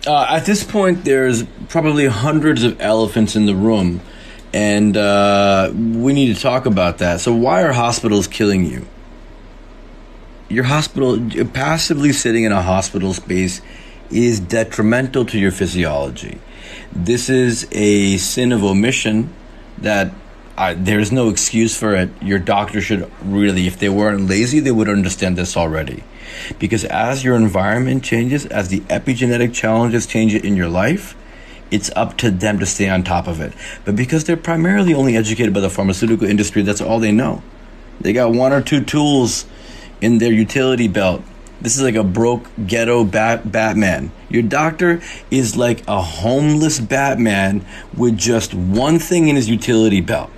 At this point, there's probably hundreds of elephants in the room, and we need to talk about that. So why are hospitals killing you? Your hospital, passively sitting in a hospital space is detrimental to your physiology. This is a sin of omission that there's no excuse for it. Your doctor should really, if they weren't lazy, they would understand this already. Because as your environment changes, as the epigenetic challenges change in your life, it's up to them to stay on top of it. But because they're primarily only educated by the pharmaceutical industry, that's all they know. They got one or two tools in their utility belt. This is like a broke ghetto Batman. Your doctor is like a homeless Batman with just one thing in his utility belt.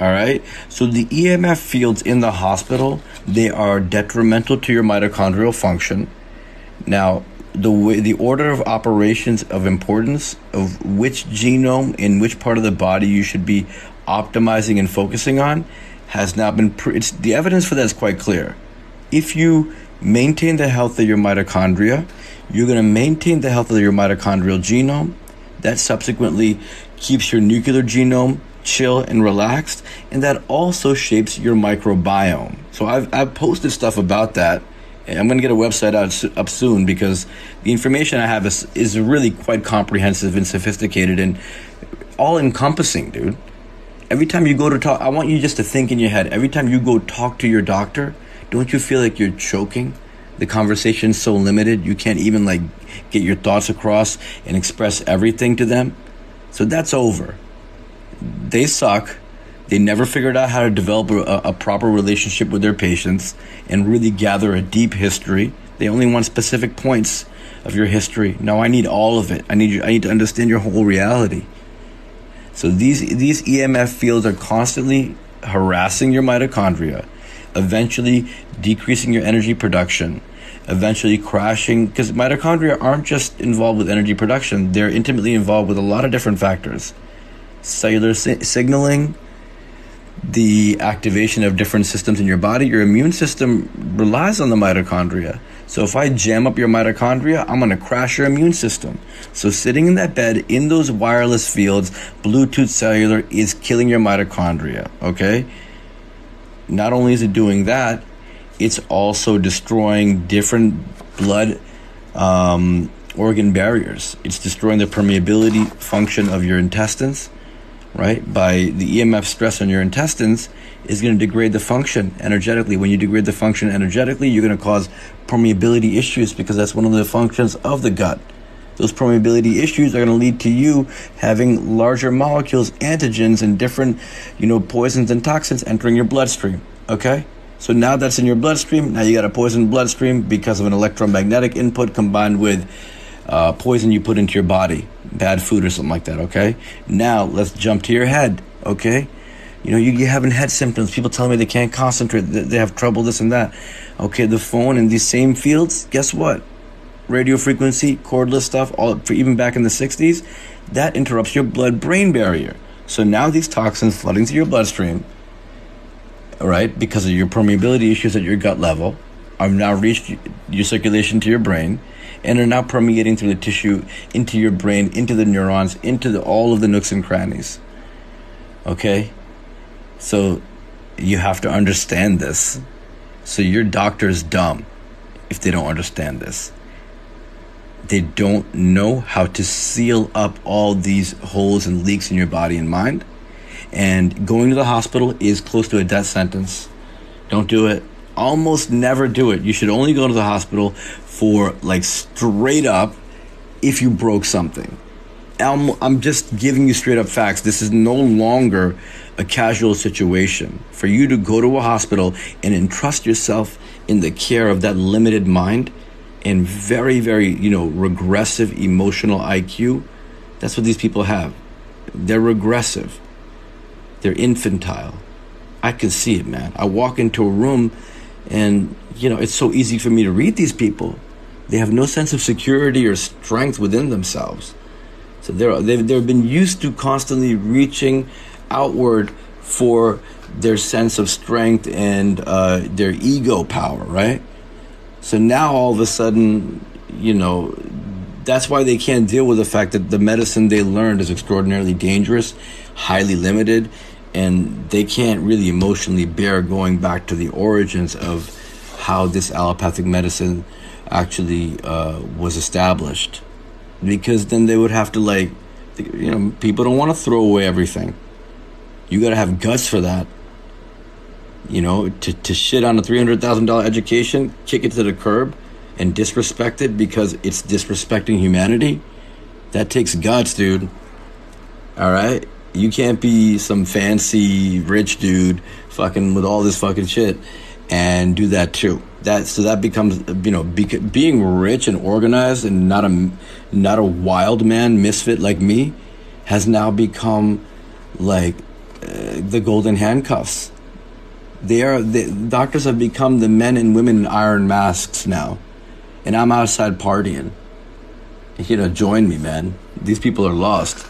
All right? So the EMF fields in the hospital, they are detrimental to your mitochondrial function. Now, the order of operations of importance of which genome in which part of the body you should be optimizing and focusing on has now been the evidence for that is quite clear. If you maintain the health of your mitochondria, you're going to maintain the health of your mitochondrial genome. That subsequently keeps your nuclear genome chill and relaxed, and that also shapes your microbiome. So I've posted stuff about that, and I'm going to get a website up soon because the information I have is really quite comprehensive and sophisticated and all-encompassing, dude. Every time you go to talk, I want you just to think in your head, every time you go talk to your doctor, don't you feel like you're choking? The conversation's so limited, you can't even like get your thoughts across and express everything to them. So that's over. They suck. They never figured out how to develop a proper relationship with their patients and really gather a deep history. They only want specific points of your history. No, I need all of it. I need to understand your whole reality. So these EMF fields are constantly harassing your mitochondria, eventually decreasing your energy production, eventually crashing, because mitochondria aren't just involved with energy production, they're intimately involved with a lot of different factors. Cellular signaling, the activation of different systems in your body. Your immune system relies on the mitochondria. So if I jam up your mitochondria, I'm going to crash your immune system. So sitting in that bed in those wireless fields, Bluetooth cellular, is killing your mitochondria, okay? Not only is it doing that, it's also destroying different blood organ barriers. It's destroying the permeability function of your intestines, right? By the EMF stress on your intestines is going to degrade the function energetically. When you degrade the function energetically, you're going to cause permeability issues because that's one of the functions of the gut. Those permeability issues are going to lead to you having larger molecules, antigens, and different, poisons and toxins entering your bloodstream, okay? So now that's in your bloodstream. Now you got a poisoned bloodstream because of an electromagnetic input combined with poison you put into your body, bad food or something like that, okay? Now let's jump to your head, okay? You're having head symptoms. People telling me they can't concentrate, they have trouble, this and that. Okay, the phone in these same fields, guess what? Radio frequency, cordless stuff, all for even back in the 60s, that interrupts your blood-brain barrier. So now these toxins flooding to your bloodstream, all right, because of your permeability issues at your gut level, have now reached your circulation to your brain and are now permeating through the tissue into your brain, into the neurons, into all of the nooks and crannies. Okay? So you have to understand this. So your doctor's dumb if they don't understand this. They don't know how to seal up all these holes and leaks in your body and mind. And going to the hospital is close to a death sentence. Don't do it. Almost never do it. You should only go to the hospital for straight up if you broke something. I'm just giving you straight up facts. This is no longer a casual situation. For you to go to a hospital and entrust yourself in the care of that limited mind and very, very, regressive emotional IQ, that's what these people have. They're regressive. They're infantile. I can see it, man. I walk into a room and, it's so easy for me to read these people. They have no sense of security or strength within themselves. So they've been used to constantly reaching outward for their sense of strength and their ego power, right? So now all of a sudden, that's why they can't deal with the fact that the medicine they learned is extraordinarily dangerous, highly limited, and they can't really emotionally bear going back to the origins of how this allopathic medicine actually was established. Because then they would have to, like, you know, people don't want to throw away everything. You got to have guts for that. You know, to shit on a $300,000 education, kick it to the curb, and disrespect it because it's disrespecting humanity, that takes guts, dude. All right? You can't be some fancy rich dude fucking with all this fucking shit and do that too. So that becomes, you know, being rich and organized and not a wild man misfit like me has now become like the golden handcuffs. The doctors have become the men and women in iron masks now. And I'm outside partying. You know, join me, man. These people are lost.